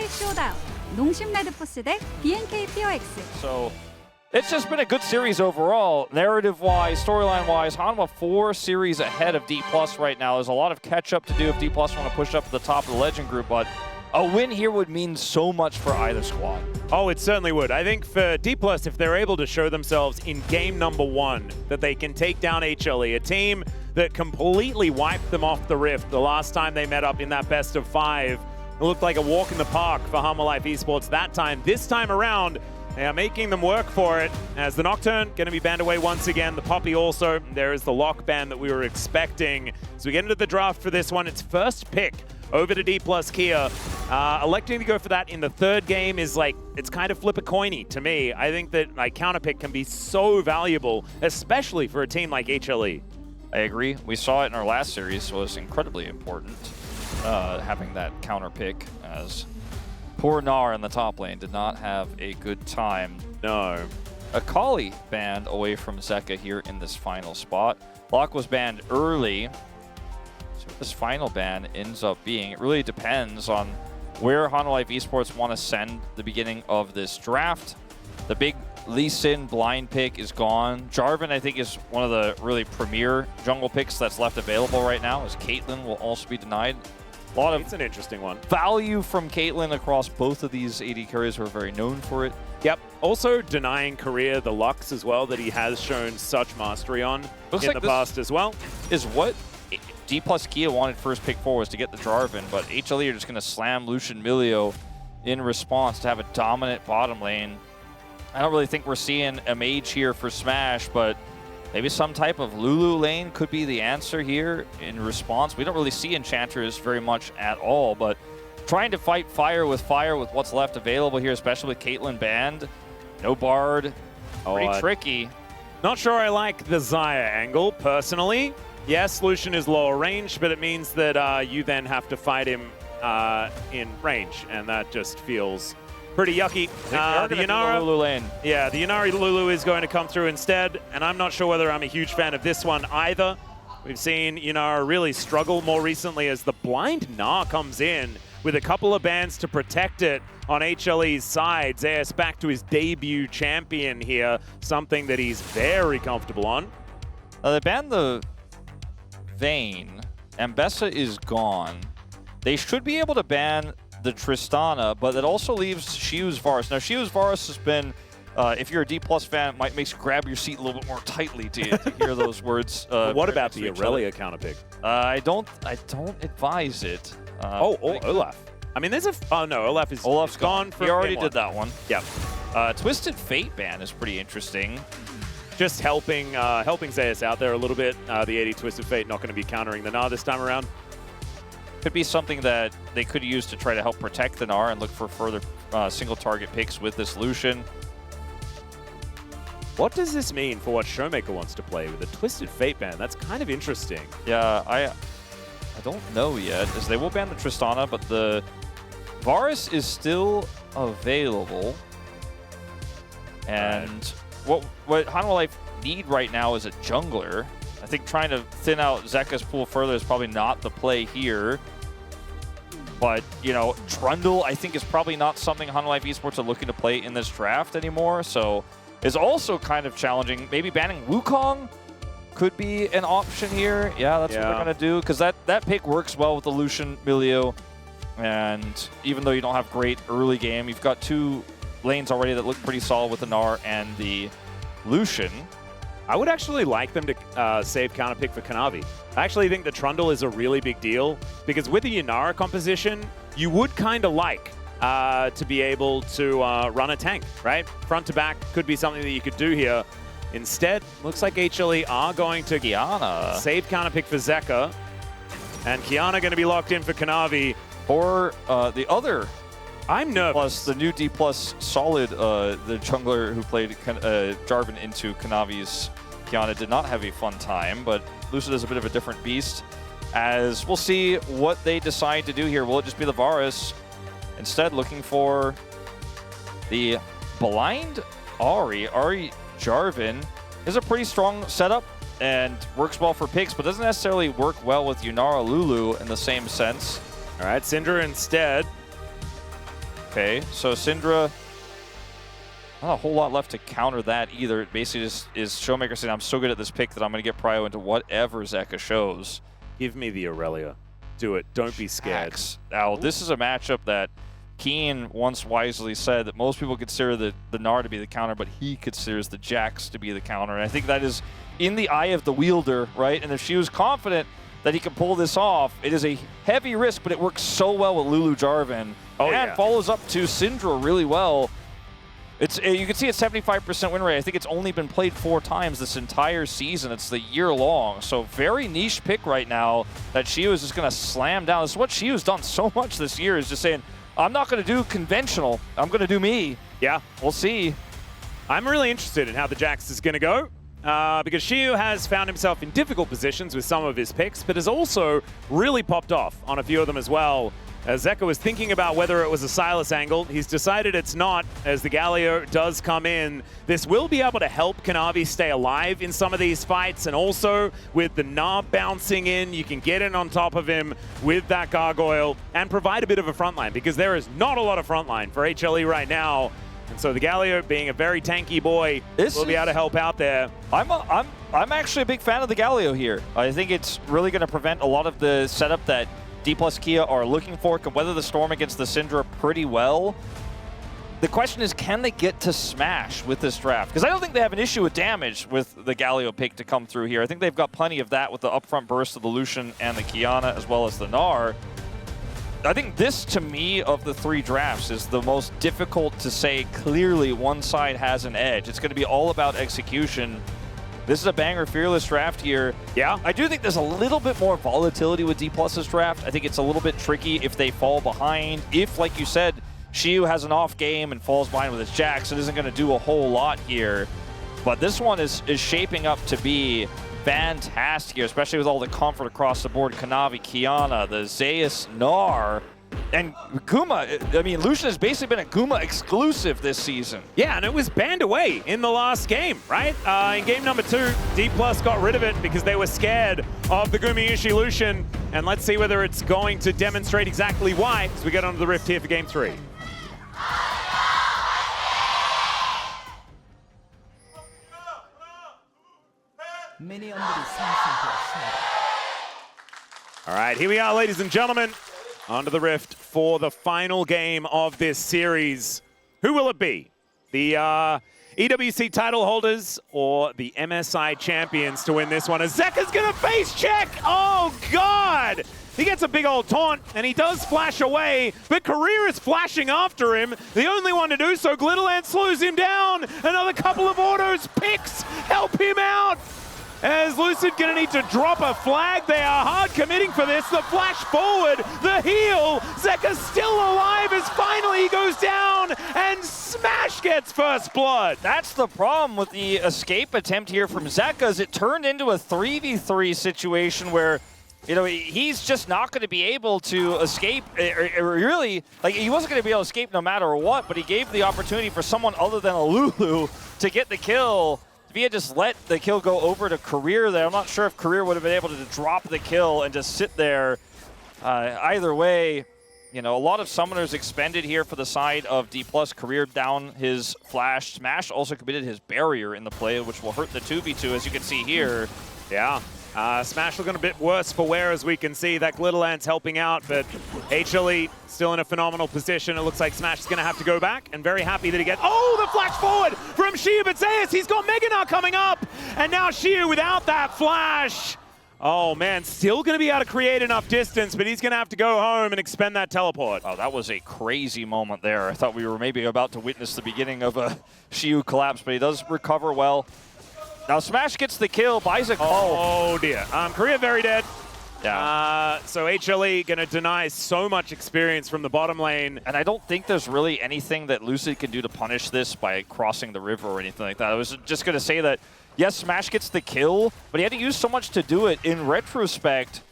3대1 쇼다운 농심 레드포스 대 BNK POX. So it's just been a good series overall. Narrative-wise, storyline-wise, Hanwha 4 series ahead of D+ right now. There's a lot of catch-up to do if D+ want to push up to the top of the Legend group, but a win here would mean so much for either squad. Oh, it certainly would. I think for D+, if they're able to show themselves in game number 1 that they can take down HLE, a team that completely wiped them off the Rift the last time they met up in that best of 5. It looked like a walk in the park for Hanwha Life Esports that time. This time around, they are making them work for it, as the Nocturne going to be banned away once again. The Poppy also. There is the lock ban that we were expecting. So we get into the draft for this one. It's first pick over to D+ Kia. Electing to go for that in the third game is like, it's kind of flip a coiny to me. I think that like counter pick can be so valuable, especially for a team like HLE. I agree. We saw it in our last series, so it was incredibly important having that counter pick, as poor Gnar in the top lane did not have a good time. No. Akali banned away from Zeka here in this final spot. Locke was banned early. So what this final ban ends up being, it really depends on where Hanwha Life Esports want to send the beginning of this draft. The big Lee Sin blind pick is gone. Jarvan, I think, is one of the really premier jungle picks that's left available right now, as Caitlyn will also be denied. A lot of It's an interesting one. value from Caitlyn across both of these AD carries who are very known for it. Yep. Also denying Korea the Lux as well that he has shown such mastery on Looks in like the this past as well. Is what D+ Kia wanted first pick for, was to get the Jarvan, but HLE are just going to slam Lucian Milio in response to have a dominant bottom lane. I don't really think we're seeing a mage here for Smash, but maybe some type of Lulu lane could be the answer here in response. We don't really see enchanters very much at all, but trying to fight fire with what's left available here, especially with Caitlyn banned. No Bard. Pretty tricky. Not sure I like the Xayah angle, personally. Yes, Lucian is lower range, but it means that you then have to fight him in range, and that just feels pretty yucky. The Inara Lulu lane. Yeah, the Inari Lulu is going to come through instead, and I'm not sure whether I'm a huge fan of this one either. We've seen Inara really struggle more recently as the blind Gnar comes in with a couple of bans to protect it on HLE's side. Zeus back to his debut champion here, something that he's very comfortable on. They banned the Vayne. Ambessa is gone. They should be able to ban the Tristana, but that also leaves Shiu's Varus. Now, Shiu's Varus has been, if you're a D+ fan, might makes you grab your seat a little bit more tightly to hear those words. What about the Aurelia counterpick? I don't advise it. Olaf. I mean, there's a... Oh, no, Olaf's gone. From he already did that one. Yep. Twisted Fate ban is pretty interesting. Just helping Zeus out there a little bit. The AD Twisted Fate not going to be countering the Gnar this time around. Could be something that they could use to try to help protect the Gnar and look for further single target picks with this Lucian. What does this mean for what Showmaker wants to play with a Twisted Fate ban? That's kind of interesting. Yeah, I don't know yet, as they will ban the Tristana, but the Varus is still available. And what Hanwha Life need right now is a jungler. I think trying to thin out Zeka's pool further is probably not the play here. But, you know, Trundle, I think, is probably not something Hanwha Life Esports are looking to play in this draft anymore. So, is also kind of challenging. Maybe banning Wukong could be an option here. Yeah, that's what they're going to do. Because that pick works well with the Lucian Milio. And even though you don't have great early game, you've got two lanes already that look pretty solid with the Gnar and the Lucian. I would actually like them to save counterpick for Kanavi. I actually think the Trundle is a really big deal, because with the Inara composition, you would kind of like to be able to run a tank, right? Front to back could be something that you could do here. Instead, looks like HLE are going to Kiana save counterpick for Zeka, and Kiana going to be locked in for Kanavi. Or the other, I'm nervous. Plus the new D+ Solid, the jungler who played Jarvan into Kanavi's Kiana did not have a fun time, but Lucid is a bit of a different beast. As we'll see what they decide to do here. Will it just be the Varus? Instead, looking for the blind Ahri. Ahri Jarvan is a pretty strong setup and works well for picks, but doesn't necessarily work well with Yunara Lulu in the same sense. All right, Syndra instead. Okay, so Syndra, not a whole lot left to counter that either. It basically just is Showmaker saying, I'm so good at this pick that I'm going to get Prio into whatever Zeka shows. Give me the Aurelia. Do it. Don't be scared. Now, this is a matchup that Keen once wisely said that most people consider the Gnar to be the counter, but he considers the Jax to be the counter. And I think that is in the eye of the wielder, right? And if she was confident that he can pull this off, it is a heavy risk, but it works so well with Lulu Jarvan. And follows up to Syndra really well. You can see a 75% win rate. I think it's only been played 4 times this entire season. It's the year long. So very niche pick right now that Shiu is just going to slam down. This is what Shiu's done so much this year, is just saying, I'm not going to do conventional. I'm going to do me. Yeah. We'll see. I'm really interested in how the Jax is going to go. Because Shiu has found himself in difficult positions with some of his picks, but has also really popped off on a few of them as well. As Zeka was thinking about whether it was a Sylas angle, he's decided it's not, as the Galio does come in. This will be able to help Kanavi stay alive in some of these fights, and also with the Gnar bouncing in, you can get in on top of him with that Gargoyle and provide a bit of a frontline, because there is not a lot of frontline for HLE right now. And so the Galio, being a very tanky boy, will be able to help out there. I'm actually a big fan of the Galio here. I think it's really going to prevent a lot of the setup that D plus Kia are looking for, can weather the storm against the Syndra pretty well. The question is, can they get to Smash with this draft? Because I don't think they have an issue with damage with the Galio pick to come through here. I think they've got plenty of that with the upfront burst of the Lucian and the Kiana, as well as the Gnar. I think this, to me, of the 3 drafts, is the most difficult to say clearly one side has an edge. It's going to be all about execution. This is a banger fearless draft here. Yeah. I do think there's a little bit more volatility with D+'s draft. I think it's a little bit tricky if they fall behind. If, like you said, Shiu has an off game and falls behind with his Jax, it isn't going to do a whole lot here. But this one is shaping up to be fantastic here, especially with all the comfort across the board. Kanavi, Kiana, the Zeus, Gnar, and Guma. I mean, Lucian has basically been a Guma exclusive this season. Yeah, and it was banned away in the last game, right? In game number 2, D+ got rid of it because they were scared of the Gumayushi Lucian. And let's see whether it's going to demonstrate exactly why as we get onto the Rift here for game 3. All right, here we are, ladies and gentlemen, onto the Rift for the final game of this series. Who will it be? The EWC title holders or the MSI champions to win this one? As Zeka's gonna face check! Oh, God! He gets a big old taunt, and he does flash away, but Career is flashing after him. The only one to do so, Glitterland slows him down. Another couple of autos, picks, help him out. As Lucid gonna need to drop a flag. They are hard committing for this. The flash forward, the heal. Zeka's still alive as finally he goes down and Smash gets first blood. That's the problem with the escape attempt here from Zeka, is it turned into a 3v3 situation where, you know, he's just not going to be able to escape. Really, like, he wasn't going to be able to escape no matter what, but he gave the opportunity for someone other than a Lulu to get the kill. If he had just let the kill go over to Career there, I'm not sure if Career would have been able to drop the kill and just sit there. Either way, you know, a lot of summoners expended here for the side of D+. Career down his flash. Smash also committed his barrier in the play, which will hurt the 2v2, as you can see here. Yeah. Smash looking a bit worse for wear, as we can see. That Glitterland's helping out, but HLE still in a phenomenal position. It looks like Smash is going to have to go back, and very happy that he gets... Oh, the flash forward from Shiu, but Zeus, he's got Mega Gnar coming up, and now Shiu without that flash. Oh, man, still going to be able to create enough distance, but he's going to have to go home and expend that teleport. Oh, that was a crazy moment there. I thought we were maybe about to witness the beginning of a Shiu collapse, but he does recover well. Now Smash gets the kill, buys a call. Oh dear. Korea very dead. Yeah. So HLE gonna deny so much experience from the bottom lane. And I don't think there's really anything that Lucid can do to punish this by crossing the river or anything like that. I was just gonna say that, yes, Smash gets the kill, but he had to use so much to do it. In retrospect,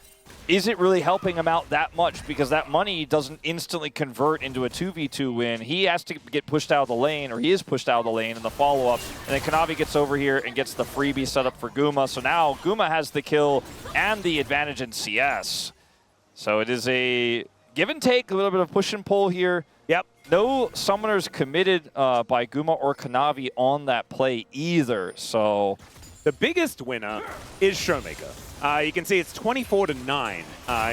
is it really helping him out that much? Because that money doesn't instantly convert into a 2v2 win. He has to get pushed out of the lane, or he is pushed out of the lane in the follow-up. And then Kanavi gets over here and gets the freebie set up for Guma. So now Guma has the kill and the advantage in CS. So it is a give and take, a little bit of push and pull here. Yep. no summoners committed by Guma or Kanavi on that play either, so... The biggest winner is Showmaker. You can see it's 24-9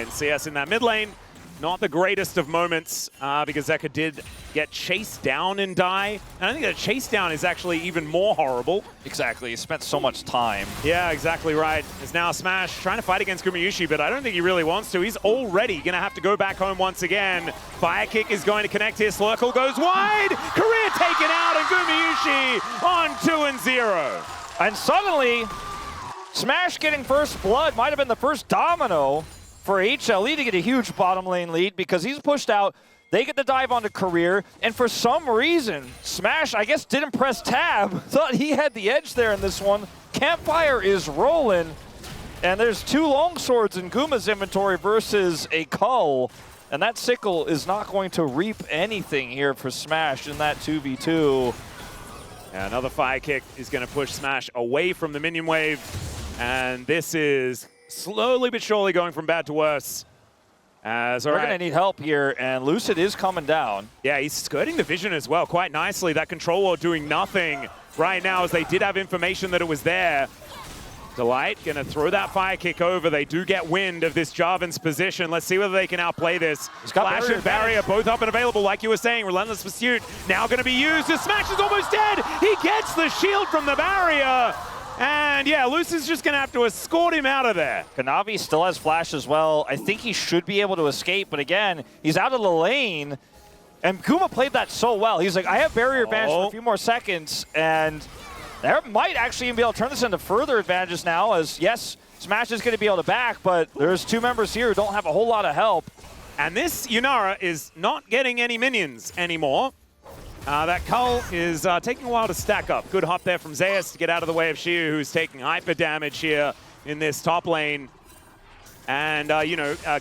in CS in that mid lane. Not the greatest of moments because Zeka did get chased down and die. And I think that chase down is actually even more horrible. Exactly, he spent so much time. Yeah, exactly right. It's now Smash trying to fight against Gumayusi, but I don't think he really wants to. He's already going to have to go back home once again. Fire Kick is going to connect here. Slurkle goes wide. Career taken out, and Gumayusi on 2-0. And suddenly, Smash getting first blood might have been the first domino for HLE to get a huge bottom lane lead because he's pushed out. They get the dive onto Career, and for some reason, Smash, I guess, didn't press tab. Thought he had the edge there in this one. Campfire is rolling, and there's 2 longswords in Guma's inventory versus a Cull, and that sickle is not going to reap anything here for Smash in that 2v2. And another Fire Kick is going to push Smash away from the minion wave, and this is slowly but surely going from bad to worse. We're going to need help here, and Lucid is coming down. Yeah, he's skirting the vision as well quite nicely. That control ward doing nothing right now as they did have information that it was there. Delight going to throw that Fire Kick over. They do get wind of this Jarvan's position. Let's see whether they can outplay this. Flash and Barrier both up and available, like you were saying. Relentless Pursuit now going to be used. The Smash is almost dead. He gets the shield from the Barrier. And yeah, Lucid's just going to have to escort him out of there. Kanavi still has Flash as well. I think he should be able to escape, but again, he's out of the lane. And Guma played that so well. He's like, I have barrier advantage for a few more seconds, and there might actually even be able to turn this into further advantages now, as yes, Smash is going to be able to back, but there's 2 members here who don't have a whole lot of help. And this Yunara is not getting any minions anymore. That Cull is taking a while to stack up. Good hop there from Zeus to get out of the way of Shiu, who's taking hyper damage here in this top lane. And,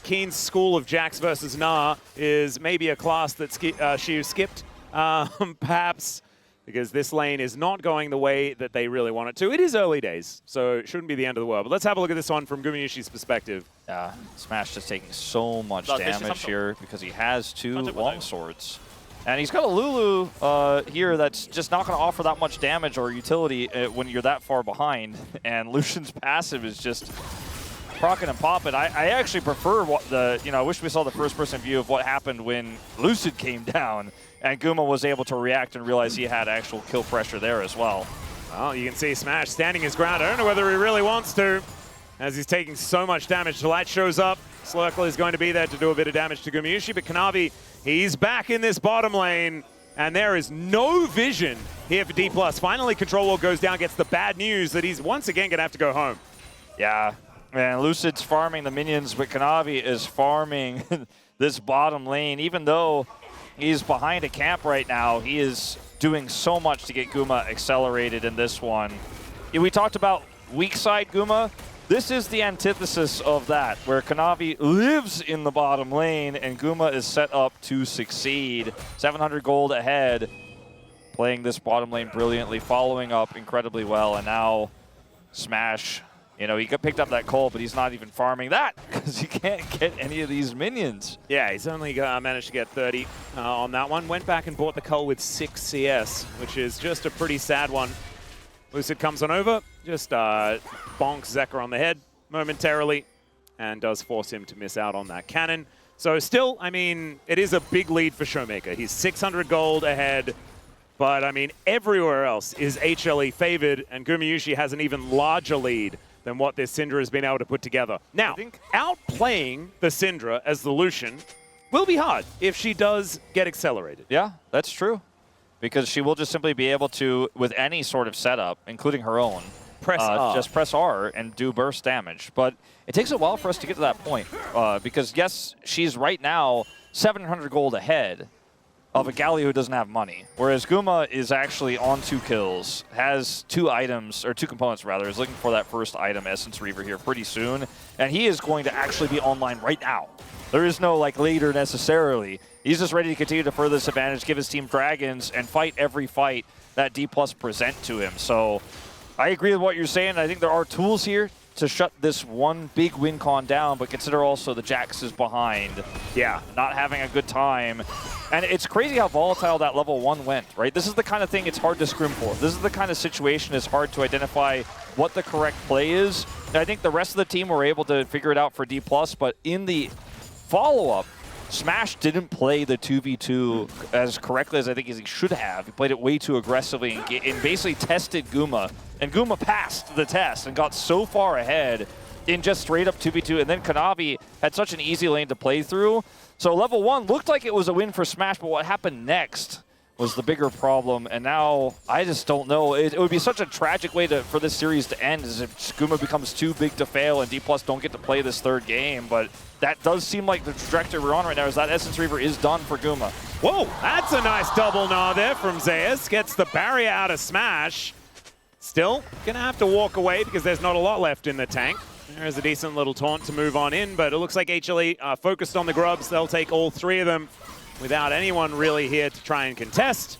Keen's school of Jax versus Na is maybe a class that Shiu skipped, perhaps, because this lane is not going the way that they really want it to. It is early days, so it shouldn't be the end of the world. But let's have a look at this one from Gumayushi's perspective. Yeah, Smash just taking so much damage here because he has 2 longswords. And he's got a Lulu here that's just not going to offer that much damage or utility when you're that far behind. And Lucian's passive is just procking and popping. I actually prefer I wish we saw the first-person view of what happened when Lucid came down and Guma was able to react and realize he had actual kill pressure there as well. Well, you can see Smash standing his ground. I don't know whether he really wants to, as he's taking so much damage. Delight shows up. Slurkle is going to be there to do a bit of damage to Gumayusi, but Kanavi, he's back in this bottom lane, and there is no vision here for D+. Finally, Control Wall goes down, gets the bad news that he's once again going to have to go home. Yeah, and Lucid's farming the minions, but Kanavi is farming this bottom lane. Even though he's behind a camp right now, he is doing so much to get Guma accelerated in this one. We talked about weak side Guma. This is the antithesis of that, where Kanavi lives in the bottom lane and Guma is set up to succeed. 700 gold ahead, playing this bottom lane brilliantly, following up incredibly well, and now Smash, he picked up that Cole, but he's not even farming that because he can't get any of these minions. Yeah, he's only managed to get 30 on that one. Went back and bought the Cull with 6 CS, which is just a pretty sad one. Lucid comes on over, just bonks Zeka on the head momentarily, and does force him to miss out on that cannon. So still, it is a big lead for Showmaker. He's 600 gold ahead, but everywhere else is HLE favored, and Gumayusi has an even larger lead than what this Syndra has been able to put together. Now, outplaying the Syndra as the Lucian will be hard if she does get accelerated. Yeah, that's true. Because she will just simply be able to, with any sort of setup, including her own, just press R and do burst damage. But it takes a while for us to get to that point. Because, yes, she's right now 700 gold ahead of a Galio who doesn't have money. Whereas Guma is actually on 2 kills, has 2 items, or 2 components rather, is looking for that first item, Essence Reaver, here pretty soon. And he is going to actually be online right now. There is no later necessarily. He's just ready to continue to further this advantage, give his team dragons, and fight every fight that D+ present to him. So I agree with what you're saying. I think there are tools here to shut this one big win con down, but consider also the Jax is behind. Yeah. Not having a good time. And it's crazy how volatile that level 1 went, right? This is the kind of thing it's hard to scrim for. This is the kind of situation it's hard to identify what the correct play is. And I think the rest of the team were able to figure it out for D+, but in the follow-up, Smash didn't play the 2v2 as correctly as I think he should have. He played it way too aggressively and basically tested Guma. And Guma passed the test and got so far ahead in just straight up 2v2. And then Kanavi had such an easy lane to play through. So level 1 looked like it was a win for Smash, but what happened next was the bigger problem. And now I just don't know. It would be such a tragic way for this series to end as if Guma becomes too big to fail and D+ don't get to play this third game. But that does seem like the trajectory we're on right now is that Essence Reaver is done for Guma. Whoa, that's a nice double gnaw there from Zeus. Gets the barrier out of Smash. Still gonna have to walk away because there's not a lot left in the tank. There is a decent little taunt to move on in, but it looks like HLE are focused on the grubs. They'll take all 3 of them without anyone really here to try and contest.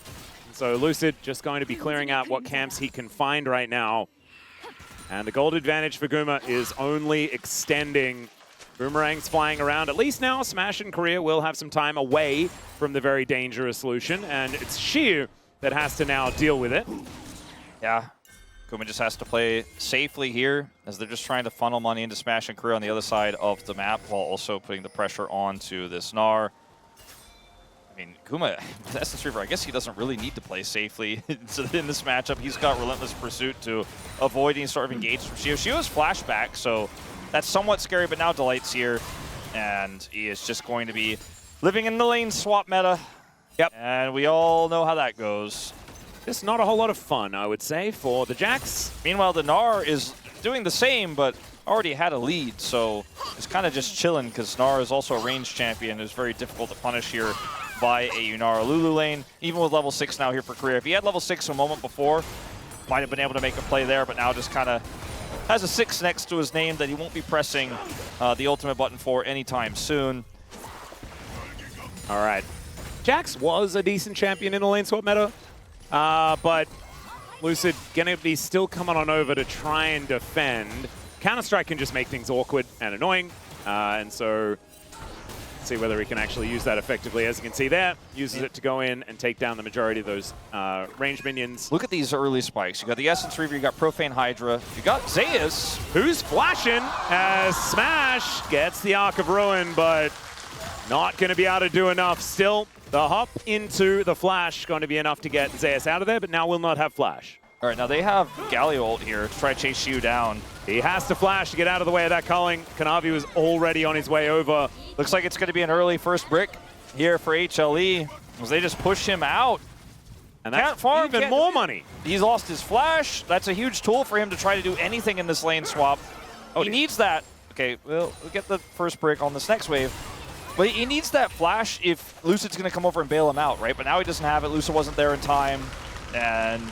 So Lucid just going to be clearing out what camps he can find right now. And the gold advantage for Guma is only extending. Boomerang's flying around. At least now Smash and Korea will have some time away from the very dangerous Lucian, and it's Shiu that has to now deal with it. Yeah. Guma just has to play safely here as they're just trying to funnel money into Smash and Korea on the other side of the map while also putting the pressure onto this Gnar. I mean, Guma, with Essence Reaver, I guess he doesn't really need to play safely in this matchup. He's got Relentless Pursuit to avoid any sort of engagement from Shiu. Shiu has flashback, so that's somewhat scary, but now Delight's here, and he is just going to be living in the lane swap meta. Yep. And we all know how that goes. Just not a whole lot of fun, I would say, for the Jax. Meanwhile, the Gnar is doing the same, but already had a lead, so it's kind of just chilling because Gnar is also a ranged champion. It's very difficult to punish here by a Yunara Lulu lane, even with level 6 now here for Korea. If he had level 6 a moment before, might have been able to make a play there, but now just kind of has a 6 next to his name that he won't be pressing the ultimate button for anytime soon. All right. Jax was a decent champion in the lane swap meta, but Lucid gonna be still coming on over to try and defend. Counter-Strike can just make things awkward and annoying, and so see whether he can actually use that effectively. As you can see there, uses it to go in and take down the majority of those range minions. Look at these early spikes. You got the Essence Reaver, you got Profane Hydra, you got Zeus, who's flashing as Smash gets the Arc of Ruin, but not going to be able to do enough. Still, the hop into the flash going to be enough to get Zeus out of there, but now will not have flash. All right, now they have Galio ult here to try to chase Shiu down. He has to flash to get out of the way of that culling. Kanavi was already on his way over. Looks like it's going to be an early first brick here for HLE as they just push him out. And that's even more money. He's lost his flash. That's a huge tool for him to try to do anything in this lane swap. Oh, he needs that. Okay, we'll get the first brick on this next wave. But he needs that flash if Lucid's going to come over and bail him out, right? But now he doesn't have it. Lucid wasn't there in time. And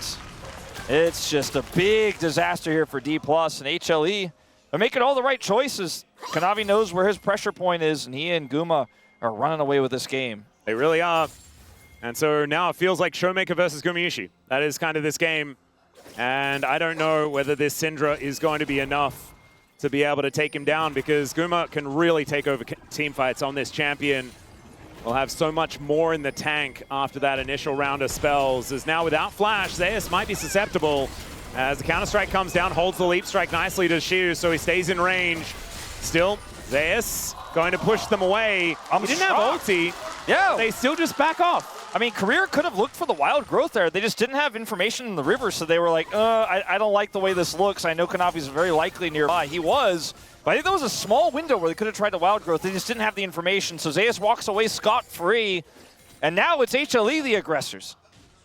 it's just a big disaster here for D+, and HLE. They're making all the right choices. Kanavi knows where his pressure point is, and he and Guma are running away with this game. They really are. And so now it feels like Showmaker versus Gumayushi. That is kind of this game. And I don't know whether this Syndra is going to be enough to be able to take him down, because Guma can really take over team fights on this champion. We'll have so much more in the tank after that initial round of spells. As now without flash, Zeus might be susceptible. As the counter-strike comes down, holds the leap strike nicely to Shiu, so he stays in range. Still, Zeus going to push them away. He didn't have ulti. Yeah. They still just back off. I mean, Career could have looked for the wild growth there. They just didn't have information in the river, so they were like, I don't like the way this looks. I know Kanavi's very likely nearby. He was, but I think there was a small window where they could have tried the wild growth. They just didn't have the information, so Zeus walks away scot-free, and now it's HLE the aggressors.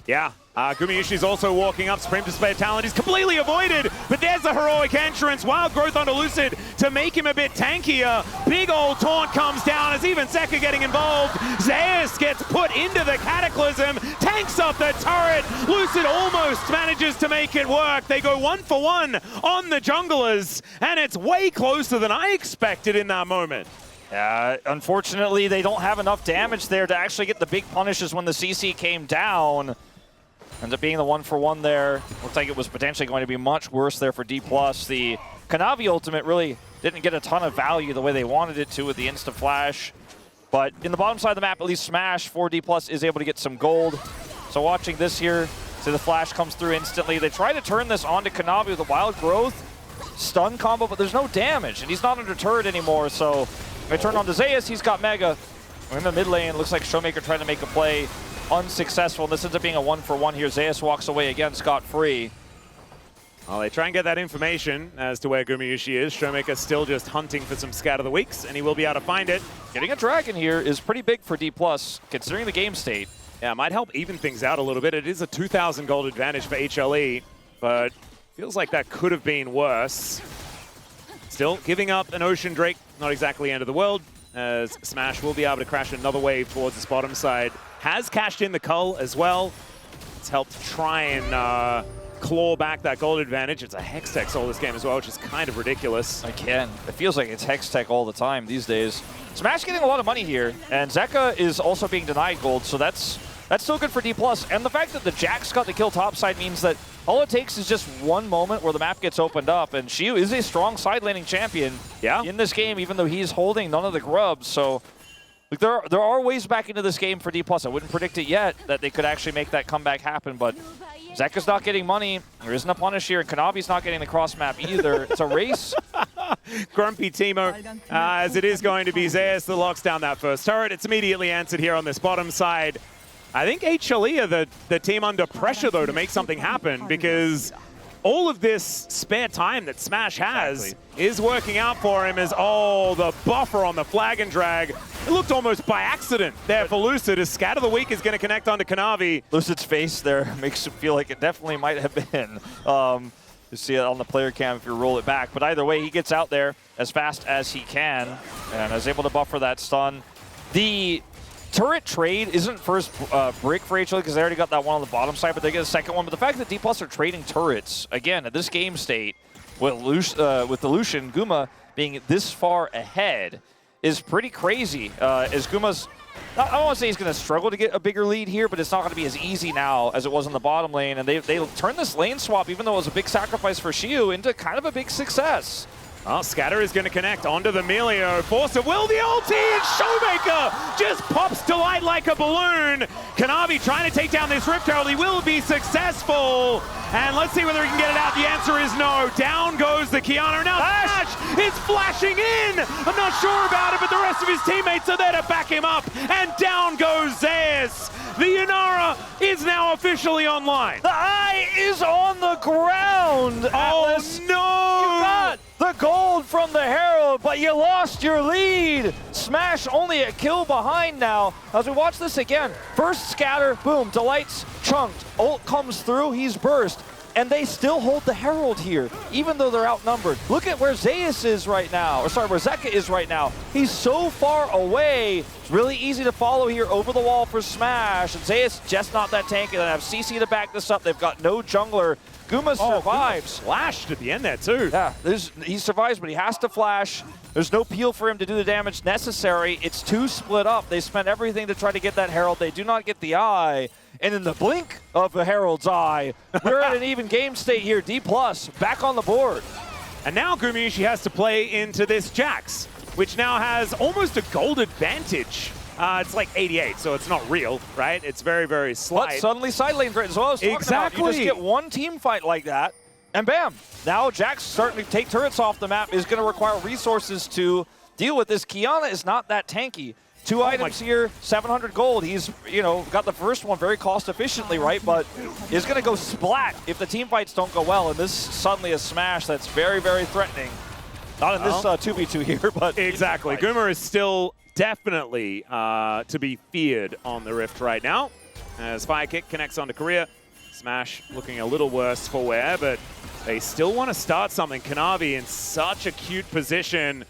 Yeah, Gumayushi's also walking up. Supreme Display of Talent is completely avoided, but there's the heroic entrance. Wild growth onto Lucid to make him a bit tankier. Big old taunt comes down as even Seka getting involved. Zeus gets put into the Cataclysm, tanks up the turret. Lucid almost manages to make it work. They go 1-for-1 on the junglers, and it's way closer than I expected in that moment. Unfortunately, they don't have enough damage there to actually get the big punishes when the CC came down. Ends up being the 1-for-1 there. Looks like it was potentially going to be much worse there for D+. The Kanavi ultimate really didn't get a ton of value the way they wanted it to with the insta flash. But in the bottom side of the map, at least Smash 4D Plus is able to get some gold. So watching this here, see the flash comes through instantly. They try to turn this onto Kanavi with a wild growth stun combo, but there's no damage, and he's not under turret anymore. So they turn on to Zeus, he's got Mega. In the mid lane, looks like Showmaker trying to make a play, unsuccessful. And this ends up being a 1-for-1 here. Zeus walks away again, scot-free. Well, they try and get that information as to where Gumayusi is. Showmaker still just hunting for some Scat of the Weeks, and he will be able to find it. Getting a dragon here is pretty big for D+, considering the game state. Yeah, might help even things out a little bit. It is a 2,000 gold advantage for HLE, but feels like that could have been worse. Still, giving up an Ocean Drake, not exactly end of the world, as Smash will be able to crash another wave towards this bottom side. Has cashed in the Cull as well. It's helped try and claw back that gold advantage. It's a Hextech all this game as well, which is kind of ridiculous. Again, it feels like it's Hextech all the time these days. Smash getting a lot of money here, and Zeka is also being denied gold, so that's still good for D+. And the fact that the Jax got the kill topside means that all it takes is just one moment where the map gets opened up, and Shiu is a strong side laning champion in this game, even though he's holding none of the grubs. So like, there are ways back into this game for D+. I wouldn't predict it yet that they could actually make that comeback happen, but Zeka's not getting money. There isn't a punish here, and Kanavi's not getting the cross map either. It's a race. Grumpy Teemo, as it is going to be Zeus that locks down that first turret. It's immediately answered here on this bottom side. I think HLE are the team under pressure, though, to make something happen, because all of this spare time that Smash has is working out for him as, the buffer on the flag and drag. It looked almost by accident there for Lucid, as Scat of the Week is going to connect onto Kanavi. Lucid's face there makes it feel like it definitely might have been. You see it on the player cam if you roll it back. But either way, he gets out there as fast as he can and is able to buffer that stun. The turret trade isn't first brick for HLE because they already got that one on the bottom side, but they get a second one. But the fact that D+ are trading turrets, again, at this game state, with the Lucian, Guma being this far ahead, is pretty crazy. As Guma's, I don't want to say he's going to struggle to get a bigger lead here, but it's not going to be as easy now as it was in the bottom lane. And they turned this lane swap, even though it was a big sacrifice for Shiu, into kind of a big success. Well, Scatter is going to connect onto the Melio. Force of will, the ulti, and Showmaker just pops to light like a balloon. Kanavi trying to take down this Rift Herald. He will be successful. And let's see whether he can get it out. The answer is no. Down goes the Kiana. Now Smash is flashing in. I'm not sure about it, but the rest of his teammates are there to back him up. And down goes Zeus. The Yanara is now officially online. The eye is on the ground. Atlas. Oh, no. You got the gold from the Herald, but you lost your lead. Smash only a kill behind now. As we watch this again, first scatter, boom, Delight's chunked. Ult comes through, he's burst. And they still hold the Herald here, even though they're outnumbered. Look at where Zeus is right now, or sorry, where Zeka is right now. He's so far away. It's really easy to follow here over the wall for Smash. And Zeus just not that tanky. They have CC to back this up. They've got no jungler. Guma survives. Guma flashed at the end there too. Yeah, he survives, but he has to flash. There's no peel for him to do the damage necessary. It's too split up. They spent everything to try to get that Herald. They do not get the eye. And in the blink of the Herald's eye, we're at an even game state here. D+, back on the board. And now Gumayusi has to play into this Jax, which now has almost a gold advantage. It's like 88, so it's not real, right? It's very, very slight. But suddenly side lane threat as well as exactly. You just get one team fight like that, and bam! Now Jax starting to take turrets off the map is going to require resources to deal with this. Kiana is not that tanky. Two items here, 700 gold. He's, got the first one very cost efficiently, right? But is going to go splat if the team fights don't go well. And this suddenly a Smash that's very, very threatening. Not in this 2v2 here, but exactly. Guma is still definitely to be feared on the Rift right now. As Fire Kick connects onto Korea. Smash looking a little worse for wear, but they still want to start something. Kanavi in such a cute position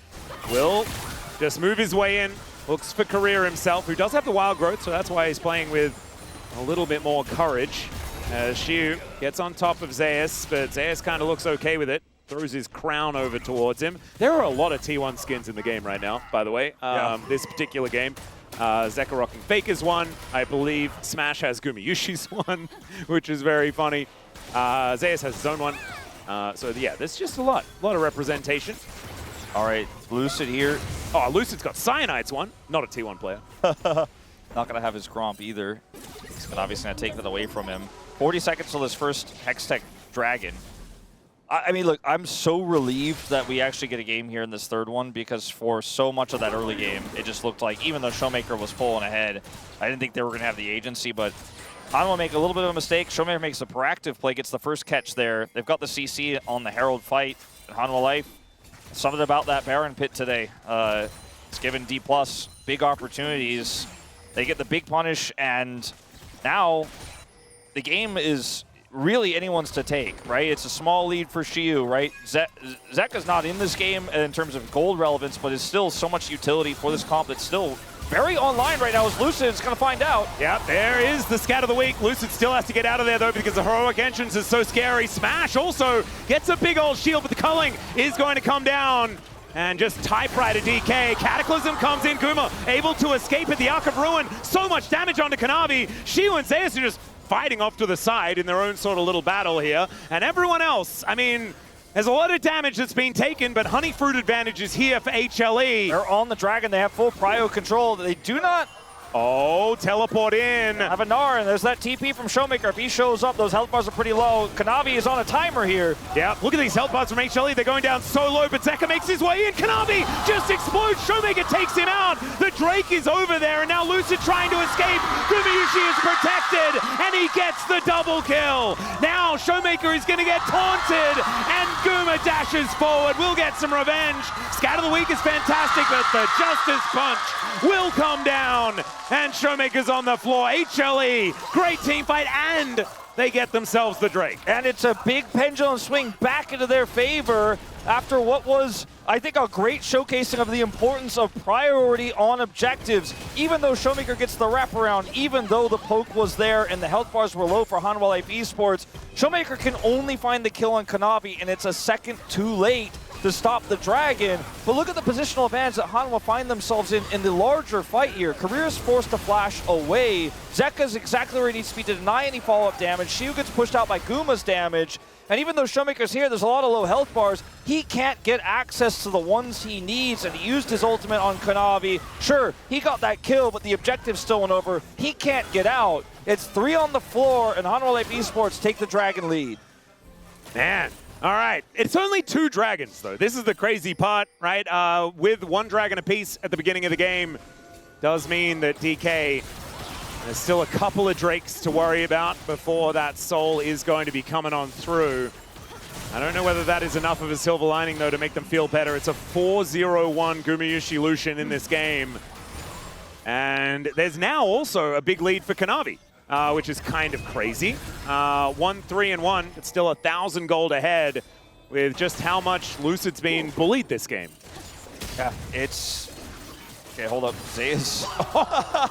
will just move his way in. Looks for Korea himself, who does have the wild growth, so that's why he's playing with a little bit more courage. As Shiu gets on top of Zeus, but Zeus kind of looks okay with it. Throws his crown over towards him. There are a lot of T1 skins in the game right now, by the way. This particular game. Zeka rocking Faker's one. I believe Smash has Gumayushi's one, which is very funny. Zeus has his own one. So yeah, there's just a lot of representation. All right, Lucid here. Oh, Lucid's got Cyanide's one, not a T1 player. Not going to have his Gromp either. He's obviously going to take that away from him. 40 seconds till his first Hextech Dragon. I mean, look, I'm so relieved that we actually get a game here in this third one, because for so much of that early game, it just looked like, even though Showmaker was pulling ahead, I didn't think they were going to have the agency, but Hanwha make a little bit of a mistake. Showmaker makes a proactive play, gets the first catch there. They've got the CC on the Herald fight. And Hanwha Life, something about that Baron pit today. It's given D+ big opportunities. They get the big punish, and now the game is really anyone's to take, right? It's a small lead for Shiyu, right? Zeka's not in this game in terms of gold relevance, but is still so much utility for this comp that's still very online right now, as Lucid's going to find out. Yeah, there is the scat of the week. Lucid still has to get out of there, though, because the heroic entrance is so scary. Smash also gets a big old shield, but the culling is going to come down. And just typewriter DK. Cataclysm comes in. Guma able to escape at the Arc of Ruin. So much damage onto Kanavi. Shiyu and Zeus are just fighting off to the side in their own sort of little battle here. And everyone else, I mean, there's a lot of damage that's been taken, but Honey Fruit advantage is here for HLE. They're on the Dragon. They have full prio control. They do not... Oh, teleport in. Have a Gnar, and there's that TP from Showmaker. If he shows up, those health bars are pretty low. Kanavi is on a timer here. Yeah, look at these health bars from HLE. They're going down so low, but Zeka makes his way in. Kanavi just explodes. Showmaker takes him out. The Drake is over there, and now Lucid trying to escape. Gumayushi is protected, and he gets the double kill. Now Showmaker is going to get taunted, and Guma dashes forward. We'll get some revenge. Scat of the week is fantastic, but the Justice Punch will come down. And Showmaker's on the floor. HLE, great team fight, and they get themselves the Drake. And it's a big pendulum swing back into their favor after what was, I think, a great showcasing of the importance of priority on objectives. Even though Showmaker gets the wraparound, even though the poke was there and the health bars were low for Hanwha Life Esports, Showmaker can only find the kill on Kanavi, and it's a second too late to stop the Dragon. But look at the positional advantage that Hanwha find themselves in the larger fight here. Career is forced to flash away. Zeka's exactly where he needs to be to deny any follow-up damage. Shiyu gets pushed out by Guma's damage. And even though Showmaker's here, there's a lot of low health bars, he can't get access to the ones he needs, and he used his ultimate on Kanavi. Sure, he got that kill, but the objective still went over. He can't get out. It's 3 on the floor, and Hanwha Life Esports take the Dragon lead. Man. All right, it's only 2 dragons, though. This is the crazy part, right? With 1 dragon apiece at the beginning of the game does mean that DK, there's still a couple of Drakes to worry about before that soul is going to be coming on through. I don't know whether that is enough of a silver lining, though, to make them feel better. It's a 4-0-1 Gumayushi Lucian in this game. And there's now also a big lead for Kanavi. Which is kind of crazy. 1-3-1, it's still 1,000 gold ahead with just how much Lucid's been bullied this game. Yeah, it's... Okay, hold up. Zeus.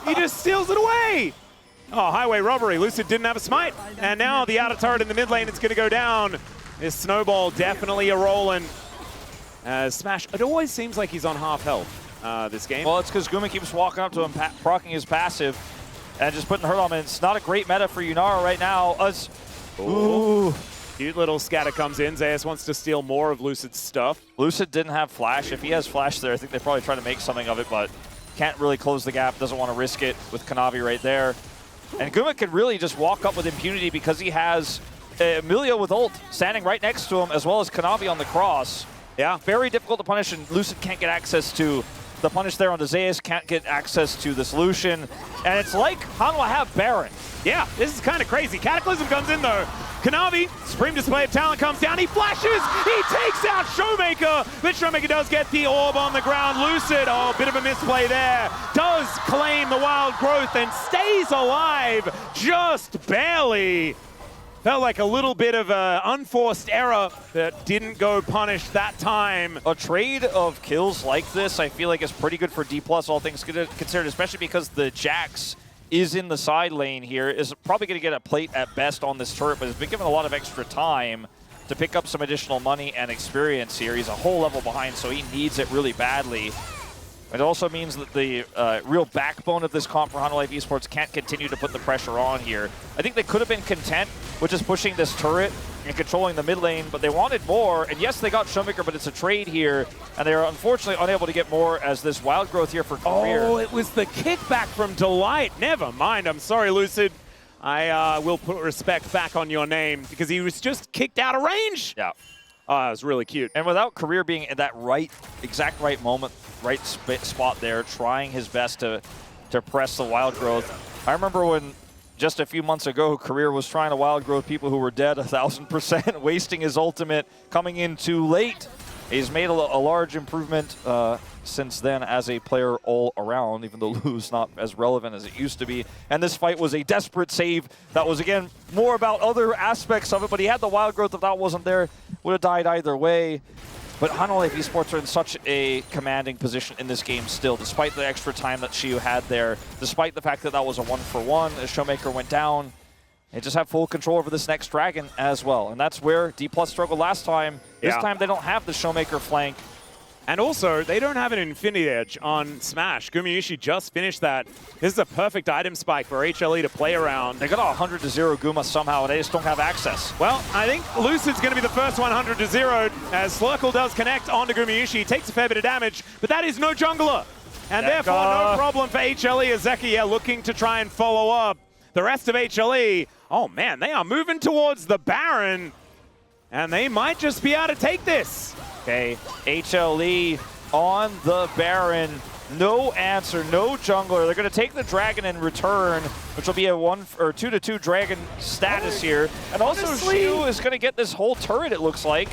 He just steals it away! Oh, highway robbery. Lucid didn't have a smite. And now the outer turret in the mid lane is going to go down. This snowball definitely a rolling. Smash, it always seems like he's on half health this game. Well, it's because Guma keeps walking up to him, proccing his passive, and just putting hurt on him. It's not a great meta for Yunara right now. Ooh. Cute little scatter comes in. Zeus wants to steal more of Lucid's stuff. Lucid didn't have flash. If he has flash there, I think they probably try to make something of it, but can't really close the gap. Doesn't want to risk it with Kanavi right there. And Guma can really just walk up with impunity because he has Emilio with ult standing right next to him, as well as Kanavi on the cross. Yeah. Very difficult to punish, and Lucid can't get access to the punish there on the Zeus, can't get access to the solution. And it's like Hanwha have Baron. Yeah, this is kind of crazy. Cataclysm comes in, though. Kanavi, supreme display of talent comes down. He flashes. He takes out Showmaker. But Showmaker does get the orb on the ground. Lucid, oh, bit of a misplay there. Does claim the wild growth and stays alive just barely. Felt like a little bit of an unforced error that didn't go punished that time. A trade of kills like this, I feel like, is pretty good for D+, all things considered, especially because the Jax is in the side lane here, is probably going to get a plate at best on this turret, but has been given a lot of extra time to pick up some additional money and experience here. He's a whole level behind, so he needs it really badly. It also means that the real backbone of this comp for Life Esports can't continue to put the pressure on here. I think they could have been content with just pushing this turret and controlling the mid lane, but they wanted more. And yes, they got Showmaker, but it's a trade here, and they are unfortunately unable to get more as this wild growth here for Career. Oh, it was the kickback from Delight. Never mind. I'm sorry, Lucid. I will put respect back on your name because he was just kicked out of range. Yeah. Oh, it was really cute. And without Career being in that exact right moment, right spot there, trying his best to press the wild growth. I remember when just a few months ago, Career was trying to wild growth people who were dead 1,000%, wasting his ultimate, coming in too late. He's made a large improvement since then as a player all around, even though Lou's not as relevant as it used to be. And this fight was a desperate save that was, again, more about other aspects of it, but he had the wild growth. If that wasn't there, would have died either way. But Life Esports are in such a commanding position in this game still, despite the extra time that Shiu had there, despite the fact that that was a 1-for-1 as Showmaker went down. They just have full control over this next Dragon as well. And that's where D+ struggled last time. This time they don't have the Showmaker flank. And also, they don't have an Infinity Edge on Smash. Gumayushi just finished that. This is a perfect item spike for HLE to play around. They got a 100-0 Guma somehow, and they just don't have access. Well, I think Lucid's going to be the first 100-0 as Slurkle does connect onto Gumayushi. Takes a fair bit of damage, but that is no jungler. And therefore, no problem for HLE as Zeki looking to try and follow up. The rest of HLE, oh man, they are moving towards the Baron, and they might just be able to take this. Okay, HLE on the Baron. No answer, no jungler. They're going to take the Dragon in return, which will be a 2-2 Dragon status here. And also, Shiu is going to get this whole turret, it looks like.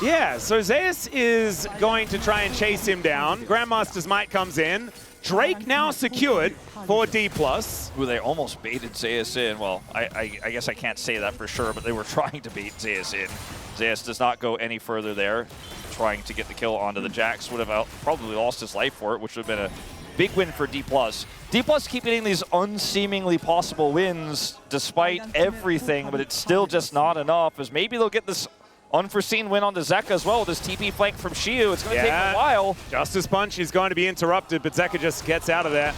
Yeah, so Zeus is going to try and chase him down. Grandmaster's Might comes in. Drake now secured for D+. Ooh, they almost baited Zeus in. Well, I guess I can't say that for sure, but they were trying to bait Zeus in. Zeus does not go any further there, trying to get the kill onto the Jax. Would have probably lost his life for it, which would have been a big win for D+. D+ keep getting these unseemingly possible wins despite everything, but it's still just not enough, as maybe they'll get this unforeseen win on the Zeka as well with this TP flank from Shiu. It's going to take a while. Justice Punch is going to be interrupted, but Zeka just gets out of there.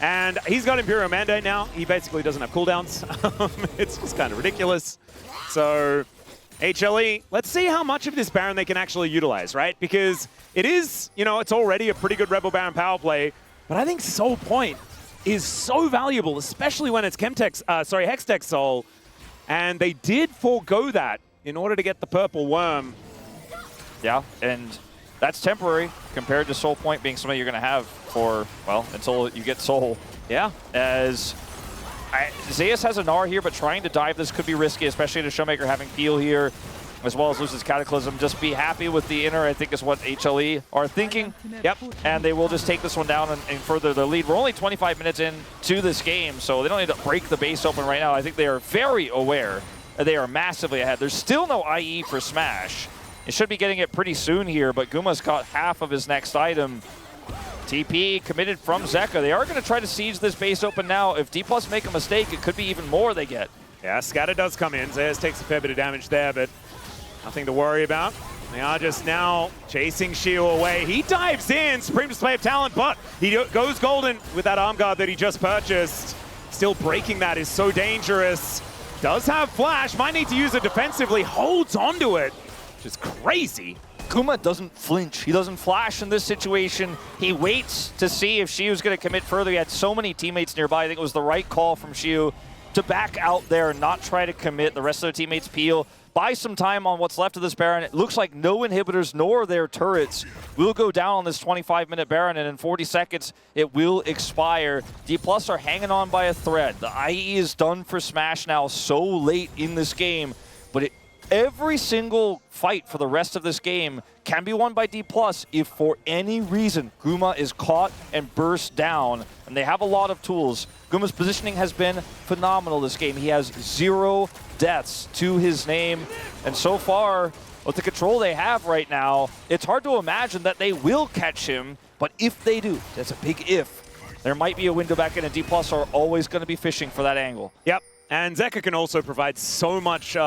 And he's got Imperial Mandate now. He basically doesn't have cooldowns. It's just kind of ridiculous. So HLE, let's see how much of this Baron they can actually utilize, right? Because it is, it's already a pretty good Rebel Baron power play, but I think Soul Point is so valuable, especially when it's Hextech Soul, and they did forego that in order to get the purple worm. Yeah, and that's temporary compared to Soul Point being something you're going to have for, well, until you get Soul. Yeah. As Zeus has an R here, but trying to dive this could be risky, especially to Showmaker having Peel here, as well as loses Cataclysm. Just be happy with the inner, I think is what HLE are thinking. Yep, and they will just take this one down and further their lead. We're only 25 minutes into this game, so they don't need to break the base open right now. I think they are very aware that they are massively ahead. There's still no IE for Smash. It should be getting it pretty soon here, but Guma's got half of his next item. TP committed from Zeka. They are going to try to siege this base open now. If D+ make a mistake, it could be even more they get. Yeah, Scatter does come in. Zeus takes a fair bit of damage there, but nothing to worry about. They are just now chasing Shiu away. He dives in, supreme display of talent, but he goes golden with that arm guard that he just purchased. Still breaking that is so dangerous. Does have flash, might need to use it defensively, holds onto it, which is crazy. Guma doesn't flinch. He doesn't flash in this situation. He waits to see if Shiu's going to commit further. He had so many teammates nearby. I think it was the right call from Shiu to back out there and not try to commit. The rest of their teammates peel. Buy some time on what's left of this Baron. It looks like no inhibitors nor their turrets will go down on this 25-minute Baron, and in 40 seconds, it will expire. D+ are hanging on by a thread. The IE is done for Smash now so late in this game, but every single fight for the rest of this game can be won by D+ if for any reason Guma is caught and burst down, and they have a lot of tools. Guma's positioning has been phenomenal this game. He has 0 deaths to his name, and so far, with the control they have right now, it's hard to imagine that they will catch him, but if they do, that's a big if, there might be a window back in, and D+ are always going to be fishing for that angle. Yep. And Zeka can also provide so much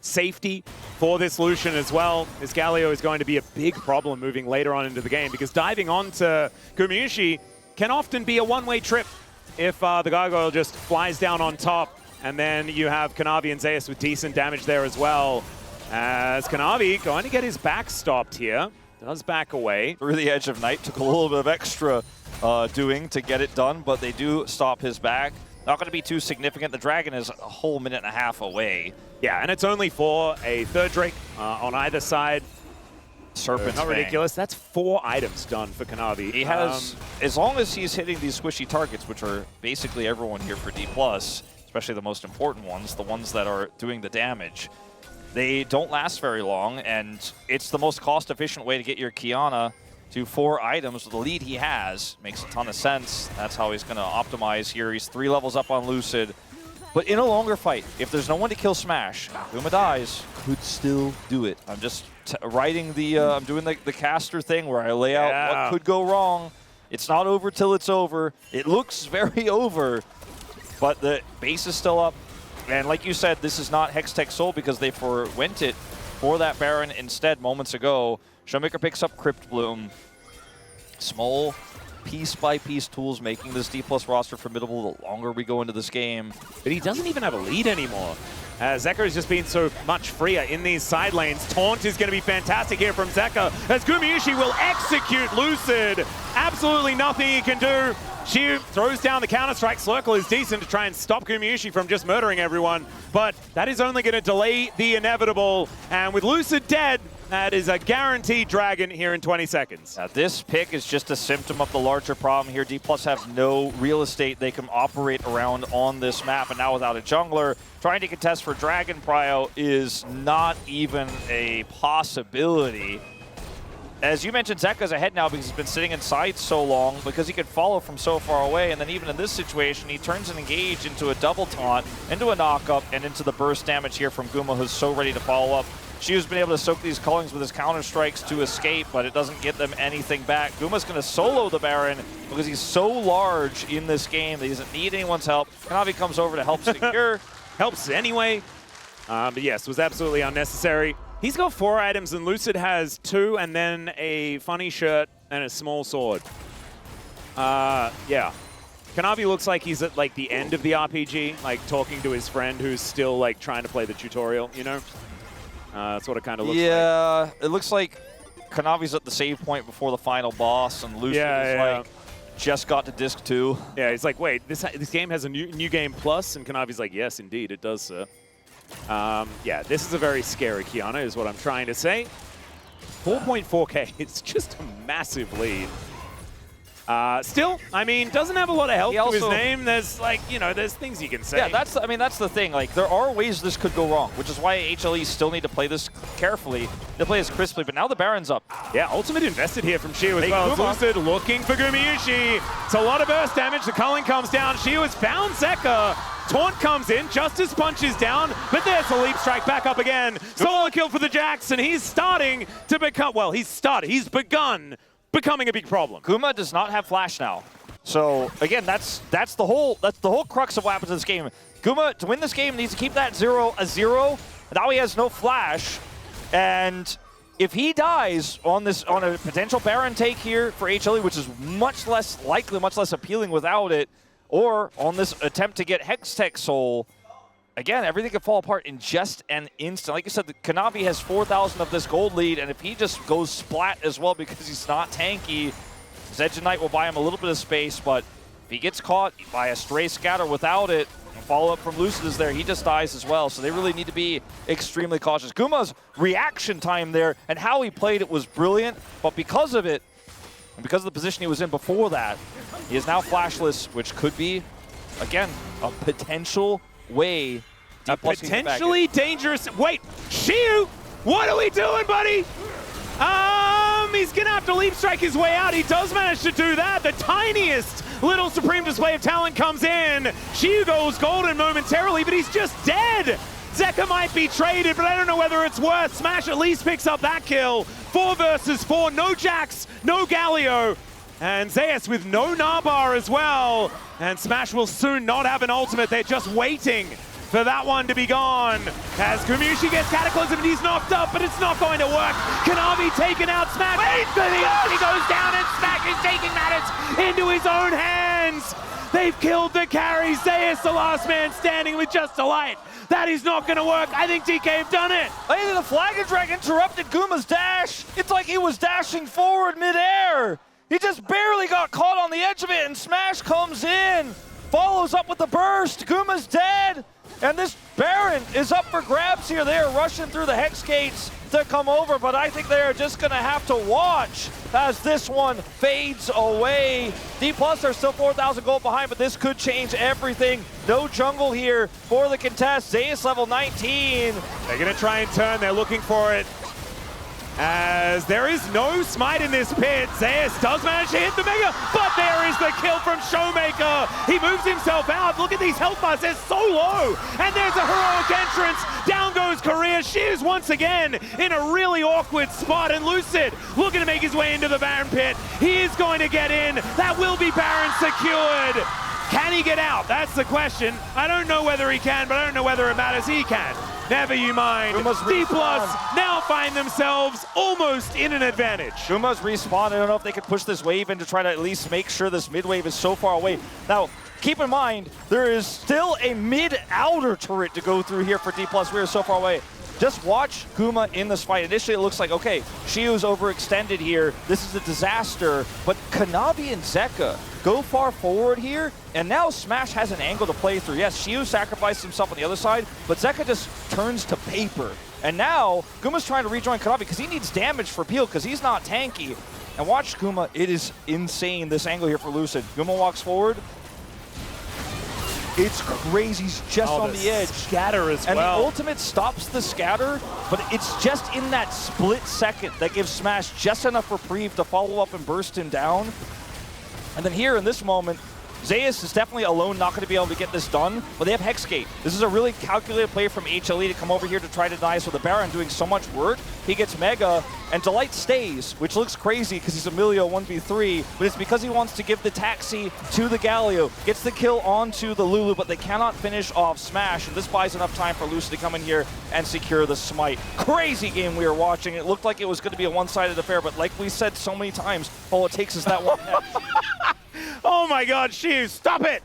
safety for this Lucian as well. This Galio is going to be a big problem moving later on into the game because diving onto Gumayusi can often be a one-way trip if the Gargoyle just flies down on top. And then you have Kanavi and Zeus with decent damage there as well. As Kanavi going to get his back stopped here. Does back away. Through the edge of night, took a little bit of extra doing to get it done, but they do stop his back. Not going to be too significant. The Dragon is a whole minute and a half away. Yeah, and it's only for a third Drake on either side. Serpent's Not Fang. ridiculous. That's 4 items done for Kanavi. He has, as long as he's hitting these squishy targets, which are basically everyone here for D+, especially the most important ones, the ones that are doing the damage, they don't last very long, and it's the most cost-efficient way to get your Kiana to 4 items. The lead he has makes a ton of sense. That's how he's going to optimize here. He's 3 levels up on Lucid. But in a longer fight, if there's no one to kill Smash, Guma dies, could still do it. I'm just writing the, I'm doing the caster thing where I lay out what could go wrong. It's not over till it's over. It looks very over, but the base is still up. And like you said, this is not Hextech Soul because they forwent it for that Baron instead moments ago. Showmaker picks up Crypt Bloom. Small piece-by-piece tools making this D+ roster formidable the longer we go into this game. But he doesn't even have a lead anymore. Zeka has just been so much freer in these side lanes. Taunt is going to be fantastic here from Zeka as Gumayusi will execute Lucid. Absolutely nothing he can do. She throws down the counter-strike. Slurkle is decent to try and stop Gumayusi from just murdering everyone, but that is only going to delay the inevitable. And with Lucid dead, that is a guaranteed Dragon here in 20 seconds. Now, this pick is just a symptom of the larger problem here. D+ have no real estate they can operate around on this map, and now without a jungler, trying to contest for Dragon Prio is not even a possibility. As you mentioned, Zeka's ahead now because he's been sitting inside so long because he could follow from so far away, and then even in this situation, he turns an engage into a double taunt, into a knock-up, and into the burst damage here from Guma, who's so ready to follow up. Shiu's been able to soak these Cullings with his counter-strikes to escape, but it doesn't get them anything back. Guma's going to solo the Baron because he's so large in this game that he doesn't need anyone's help. Kanavi comes over to help secure. Helps anyway. But yes, was absolutely unnecessary. He's got 4 items and Lucid has 2 and then a funny shirt and a small sword. Yeah. Kanavi looks like he's at like the end of the RPG, like talking to his friend who's still like trying to play the tutorial, you know? That's what it kind of looks like. Yeah, it looks like Kanavi's at the save point before the final boss, and Lucid is like, just got to disc 2. Yeah, he's like, wait, this game has a new game plus? And Kanavi's like, yes, indeed, it does, sir. Yeah, this is a very scary Kiana, is what I'm trying to say. 4.4k, it's just a massive lead. Still, I mean, doesn't have a lot of help to his name. There's like, you know, there's things you can say. Yeah, that's the thing. Like, there are ways this could go wrong, which is why HLE still need to play this carefully. They play this crisply, but now the Baron's up. Yeah, ultimate invested here from Shiu as well. It's Lucid looking for Gumayusi. It's a lot of burst damage. The culling comes down. Shiu has found Zeka. Taunt comes in, Justice punches down, but there's a leap strike back up again. Solo kill for the Jax, and he's starting to become, well, he's begun becoming a big problem. Guma does not have flash now. So again, that's the whole crux of what happens in this game. Guma, to win this game, needs to keep that 0 a 0. Now he has no flash, and if he dies on a potential Baron take here for HLE, which is much less likely, much less appealing without it, or on this attempt to get Hextech Soul, again, everything could fall apart in just an instant. Like you said, Kanavi has 4,000 of this gold lead, and if he just goes splat as well because he's not tanky, his Edge of Night will buy him a little bit of space, but if he gets caught by a stray scatter without it, follow-up from Lucid is there, he just dies as well, so they really need to be extremely cautious. Guma's reaction time there and how he played it was brilliant, but because of it, and because of the position he was in before that, he is now flashless, which could be, again, a potential way. A potentially dangerous. Wait, Shiu, what are we doing, buddy? He's gonna have to leap strike his way out. He does manage to do that. The tiniest little supreme display of talent comes in. Shiu goes golden momentarily, but he's just dead. Zeka might be traded, but I don't know whether it's worth. Smash at least picks up that kill. 4 versus 4, no Jax, no Galio. And Zeus with no Nabar as well. And Smash will soon not have an ultimate. They're just waiting for that one to be gone. As Gumushi gets Cataclysm and he's knocked up, but it's not going to work. Kanavi taken out, Smash. He goes down and Smash is taking matters into his own hands. They've killed the carry. Zeus, the last man standing with just a light. That is not going to work. I think DK have done it. I think the Flagon Drag interrupted Guma's dash. It's like he was dashing forward midair. He just barely got caught on the edge of it, and Smash comes in, follows up with the burst. Guma's dead, and this Baron is up for grabs here. They are rushing through the Hex Gates to come over, but I think they are just going to have to watch as this one fades away. D+ are still 4,000 gold behind, but this could change everything. No jungle here for the contest. Zeus level 19. They're going to try and turn. They're looking for it. As there is no smite in this pit. Zeus does manage to hit the Mega, but there is the kill from Showmaker. He moves himself out. Look at these health bars, they're so low. And there's a heroic entrance. Down goes Korea. She is once again in a really awkward spot. And Lucid looking to make his way into the Baron pit. He is going to get in. That will be Baron secured. Can he get out? That's the question. I don't know whether he can, but I don't know whether it matters. He can. Never you mind. D+ now find themselves almost in an advantage. Guma's respawn. I don't know if they could push this wave in to try to at least make sure this mid wave is so far away. Now, keep in mind, there is still a mid-outer turret to go through here for D+. We are so far away. Just watch Guma in this fight. Initially, it looks like, okay, Shio's overextended here. This is a disaster. But Kanavi and Zeka go far forward here, and now Smash has an angle to play through. Yes, Shio sacrificed himself on the other side, but Zeka just turns to paper. And now, Guma's trying to rejoin Kanavi because he needs damage for Peel because he's not tanky. And watch Guma. It is insane, this angle here for Lucid. Guma walks forward. It's crazy. He's just on the edge. Scatter as and well. And the ultimate stops the scatter, but it's just in that split second that gives Smash just enough reprieve to follow up and burst him down. And then here in this moment, Zeus is definitely alone, not going to be able to get this done, but they have Hexgate. This is a really calculated play from HLE to come over here to try to deny us with the Baron doing so much work. He gets Mega, and Delight stays, which looks crazy because he's Emilio 1v3, but it's because he wants to give the taxi to the Galio. Gets the kill onto the Lulu, but they cannot finish off Smash, and this buys enough time for Lucid to come in here and secure the smite. Crazy game we were watching. It looked like it was going to be a one-sided affair, but like we said so many times, all it takes is that one hit. Oh my God, Shiu, stop it!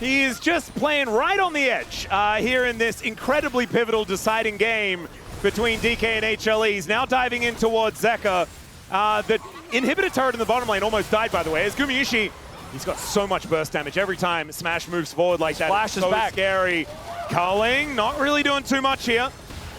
He is just playing right on the edge here in this incredibly pivotal deciding game between DK and HLE. He's now diving in towards Zeka. The inhibitor turret in the bottom lane almost died, by the way, as Gumayushi, he's got so much burst damage every time Smash moves forward like that. Splash is so back. Scary. Culling, not really doing too much here.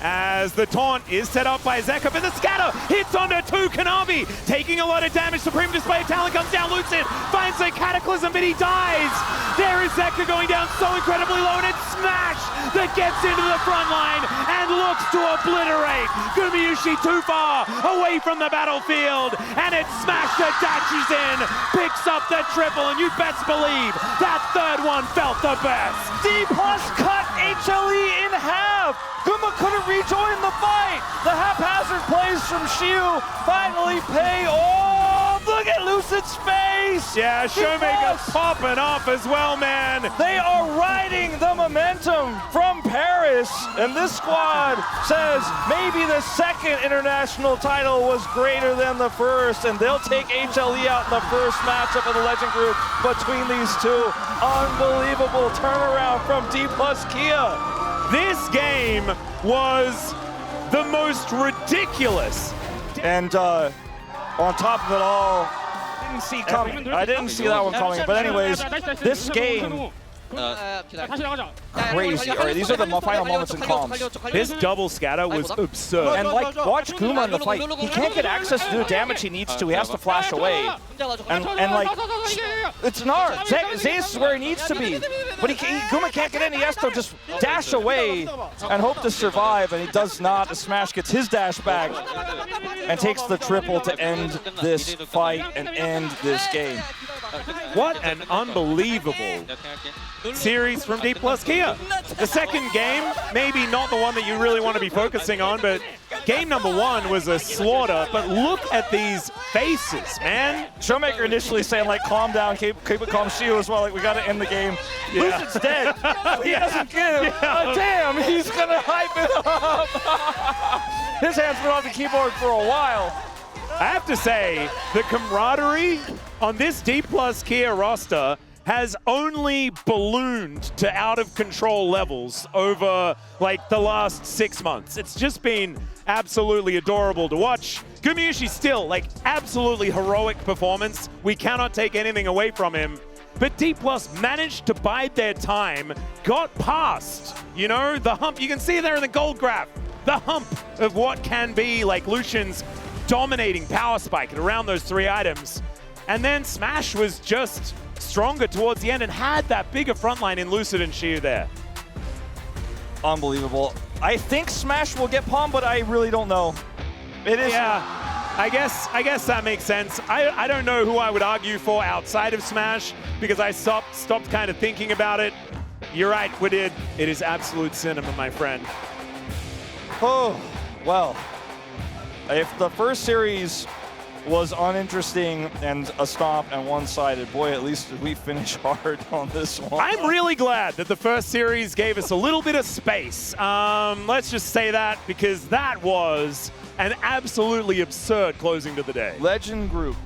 As the taunt is set up by Zeka, but the scatter hits onto two Kanavi, taking a lot of damage. Supreme Display of Talent comes down, Lucid finds a Cataclysm, but he dies. There is Zeka going down so incredibly low, and it's Smash that gets into the front line and looks to obliterate Gumayushi too far away from the battlefield, and it's Smash that dashes in, picks up the triple, and you best believe that third one felt the best. D+ cut HLE in half. Guma couldn't rejoin the fight. The haphazard plays from Shiu finally pay off. Look at Lucid's face. Yeah, Showmaker's popping off as well, man. They are riding the momentum from Paris, and this squad says maybe the second international title was greater than the first, and they'll take HLE out in the first matchup of the Legend Group between these two. Unbelievable turnaround from D+ Kia. This game was the most ridiculous. And on top of it all, didn't see coming. I didn't see that one coming. But anyways, this game, crazy. All right, these are the final moments in comms. This double scatter was absurd. And like, watch Guma in the fight. He can't get access to the damage he needs to. He has to flash away. And like, it's not. Zeus is where he needs to be. But Guma can't get in. He has to just dash away and hope to survive. And he does not. The Smash gets his dash back and takes the triple to end this fight and end this game. What an unbelievable series from D+ Kia. The second game, maybe not the one that you really want to be focusing on, but game number one was a slaughter. But look at these faces, man. Showmaker initially saying, like, calm down, keep it calm. Shio as well, like, we got to end the game. Yeah. Lucid's dead. He doesn't give. Yeah. Damn, he's going to hype it up. His hand's been on the keyboard for a while. I have to say, the camaraderie on this D+ Kia roster has only ballooned to out-of-control levels over, like, the last 6 months. It's just been absolutely adorable to watch. Gumayushi still, like, absolutely heroic performance. We cannot take anything away from him. But D+ managed to bide their time, got past, you know, the hump. You can see there in the gold graph, the hump of what can be, like, Lucian's dominating power spike around those 3 items. And then Smash was just stronger towards the end and had that bigger front line in Lucid and Shiu there. Unbelievable. I think Smash will get Palm, but I really don't know. It is. Yeah, I guess that makes sense. I don't know who I would argue for outside of Smash because I stopped kind of thinking about it. You're right, Wadid. It is absolute cinema, my friend. Oh, well. If the first series was uninteresting and a stomp and one-sided, boy, at least we finish hard on this one. I'm really glad that the first series gave us a little bit of space. Let's just say that because that was an absolutely absurd closing to the day. Legend Group